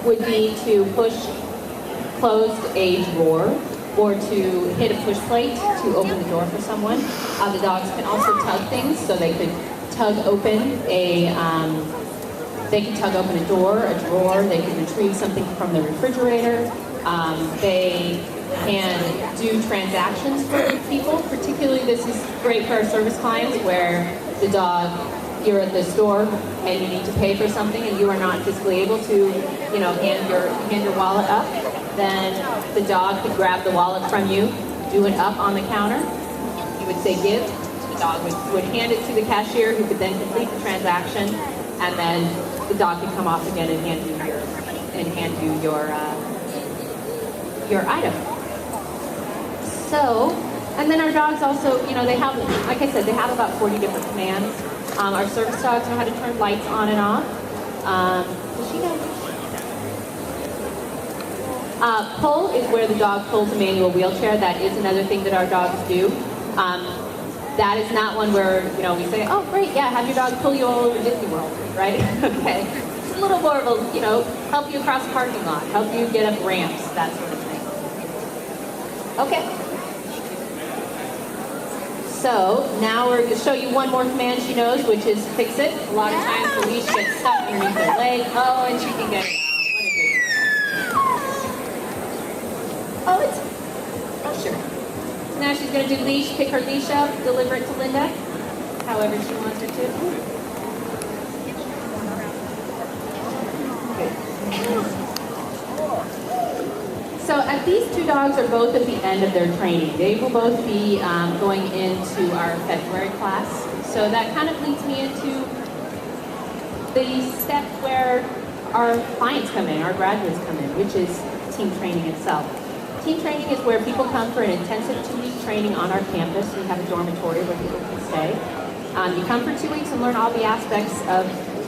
would be to close a drawer, or to hit a push plate to open the door for someone. The dogs can also tug things, so they could tug open a door, a drawer. They could retrieve something from the refrigerator. They can do transactions for people. Particularly, this is great for our service clients where the dog, you're at the store and you need to pay for something and you are not physically able to, hand your wallet up. Then the dog could grab the wallet from you, do it up on the counter. You would say give. The dog would hand it to the cashier, who could then complete the transaction, and then the dog could come off again and hand you your item. So, and then our dogs also, they have, like I said, they have about 40 different commands. Our service dogs know how to turn lights on and off. Does she know? Pull is where the dog pulls a manual wheelchair. That is another thing that our dogs do. That is not one where, we say, oh, great, yeah, have your dog pull you all over Disney World, right? Okay. It's a little more of a, help you across the parking lot, help you get up ramps, that sort of thing. Okay. So now we're going to show you one more command she knows, which is fix it. A lot of times the leash gets stuck underneath her leg. Oh, and she can get it out. What a good girl. Oh, sure. Now she's going to do leash, pick her leash up, deliver it to Linda, however she wants her to. Good. So these two dogs are both at the end of their training. They will both be going into our February class. So that kind of leads me into the step where our clients come in, our graduates come in, which is team training itself. Team training is where people come for an intensive 2-week training on our campus. We have a dormitory where people can stay. You come for 2 weeks and learn all the aspects of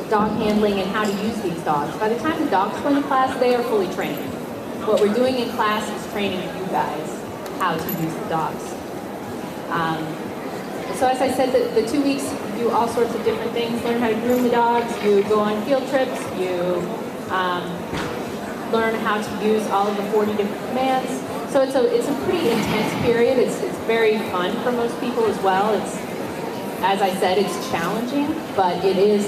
dog handling and how to use these dogs. By the time the dogs go into class, they are fully trained. What we're doing in class is training you guys how to use the dogs. So as I said, the 2 weeks, you do all sorts of different things. Learn how to groom the dogs, you go on field trips, you learn how to use all of the 40 different commands. So it's a pretty intense period. It's very fun for most people as well. It's, as I said, it's challenging, but it is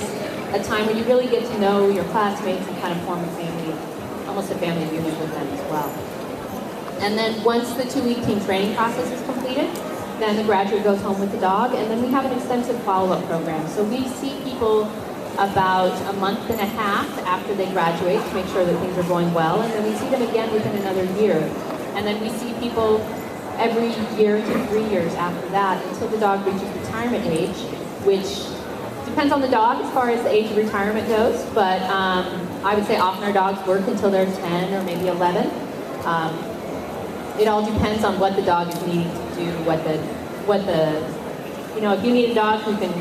a time when you really get to know your classmates and kind of form a family, almost a family unit with them as well. And then once the 2-week team training process is completed, then the graduate goes home with the dog, and then we have an extensive follow-up program. So we see people about a month and a half after they graduate to make sure that things are going well, and then we see them again within another year. And then we see people every year to 3 years after that until the dog reaches retirement age, which depends on the dog as far as the age of retirement goes, but I would say often our dogs work until they're 10 or maybe 11. It all depends on what the dog is needing to do, if you need a dog who can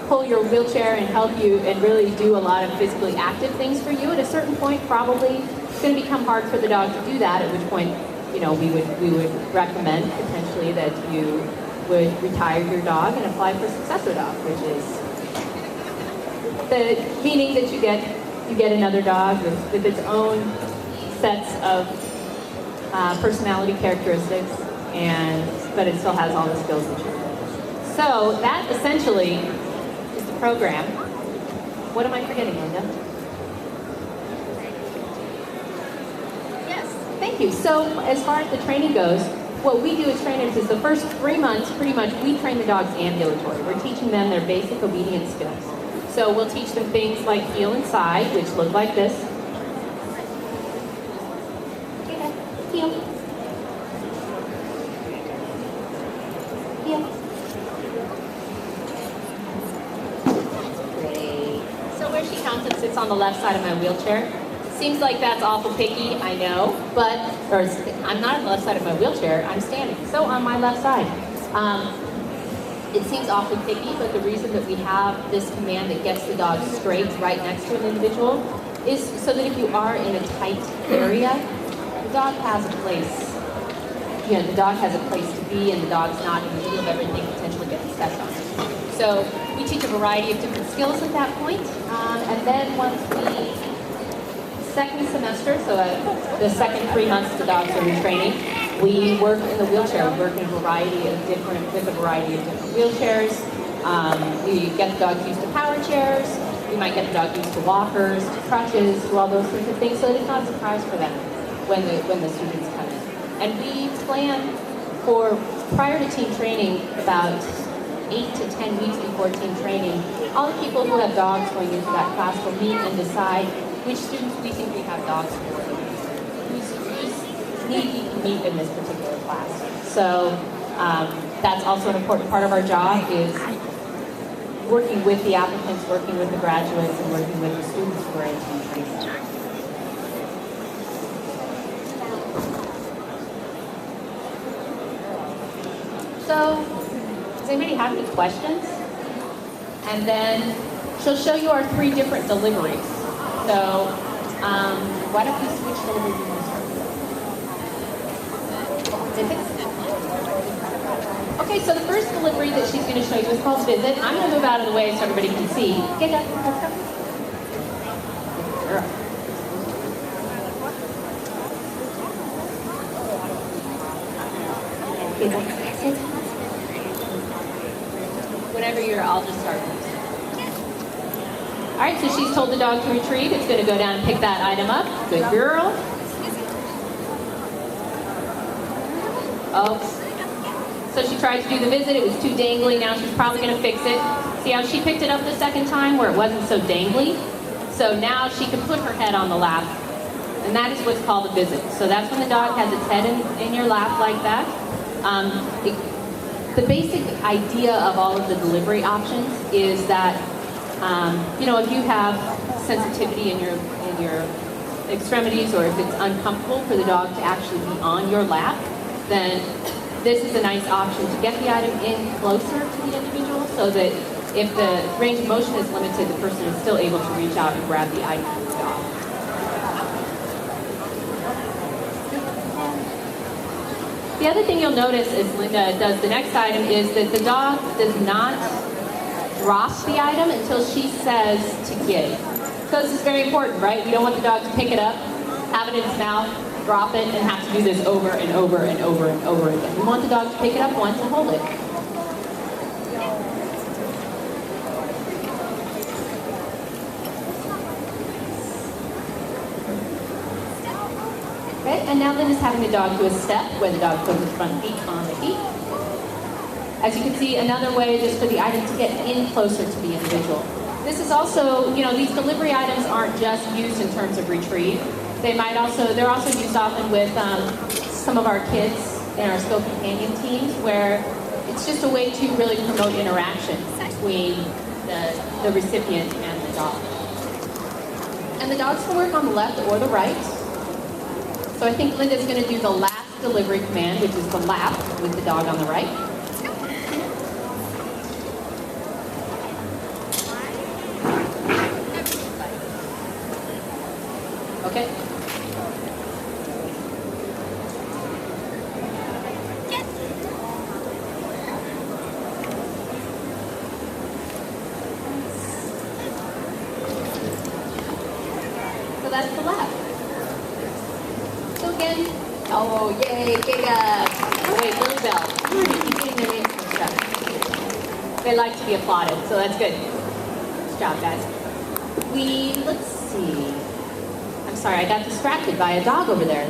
pull your wheelchair and help you and really do a lot of physically active things for you, at a certain point probably it's going to become hard for the dog to do that, at which point, we would recommend potentially that you would retire your dog and apply for a successor dog, which is the meaning that you get another dog with its own sets of personality characteristics, but it still has all the skills that you need. So that essentially is the program. What am I forgetting, Linda? Yes, thank you. So as far as the training goes, what we do as trainers is the first 3 months, pretty much, we train the dogs ambulatory. We're teaching them their basic obedience skills. So we'll teach them things like heel and side, which look like this. Heel. Heel. Great. So where she comes and sits on the left side of my wheelchair. Seems like that's awful picky, I know, I'm not on the left side of my wheelchair, I'm standing. So on my left side. It seems awfully picky, but the reason that we have this command that gets the dog straight right next to an individual is so that if you are in a tight area, the dog has a place. The dog has a place to be, and the dog's not in the middle of everything potentially getting stepped on. So we teach a variety of different skills at that point, and then once we second semester, so the second 3 months the dogs are in training, we work in the wheelchair. We work in a variety of different wheelchairs. We get the dogs used to power chairs. We might get the dog used to walkers, to crutches, to all those sorts of things. So it's not a surprise for them when the students come in. And we plan for, prior to team training, about 8 to 10 weeks before team training, all the people who have dogs going into that class will meet and decide which students we think we have dogs for, whose need we can meet in this particular class. So that's also an important part of our job, is working with the applicants, working with the graduates, and working with the students who are in team training. So, does anybody have any questions? And then she'll show you our 3 different deliveries. So, why don't we switch delivery to visits? Okay, so the first delivery that she's going to show you is called Visit. I'm going to move out of the way so everybody can see. Get up. Whenever you're, I'll just start. All right, so she's told the dog to retrieve. It's going to go down and pick that item up. Good girl. Oh. So she tried to do the visit. It was too dangly. Now she's probably going to fix it. See how she picked it up the second time where it wasn't so dangly? So now she can put her head on the lap. And that is what's called a visit. So that's when the dog has its head in your lap like that. The basic idea of all of the delivery options is that, you know, if you have sensitivity in your extremities, or if it's uncomfortable for the dog to actually be on your lap, then this is a nice option to get the item in closer to the individual, so that if the range of motion is limited, the person is still able to reach out and grab the item from the dog. The other thing you'll notice as Linda does the next item is that the dog does not drop the item until she says to give. So this is very important, right? We don't want the dog to pick it up, have it in its mouth, drop it, and have to do this over and over and over and over again. We want the dog to pick it up once and hold it. Okay, and now Linda's having the dog do a step where the dog puts its front feet on the feet. As you can see, another way is for the item to get in closer to the individual. This is also, you know, these delivery items aren't just used in terms of retrieve. They're also used often with some of our kids in our Skill Companion teams, where it's just a way to really promote interaction between the recipient and the dog. And the dogs can work on the left or the right. So I think Linda's going to do the last delivery command, which is the lap with the dog on the right. Okay. So that's the lap. So again, oh yay, Giga. Oh wait, Lily Bell. Keep getting their names mixed up. They like to be applauded, so that's good. Good job, guys. Let's see. I'm sorry, I got distracted by a dog over there.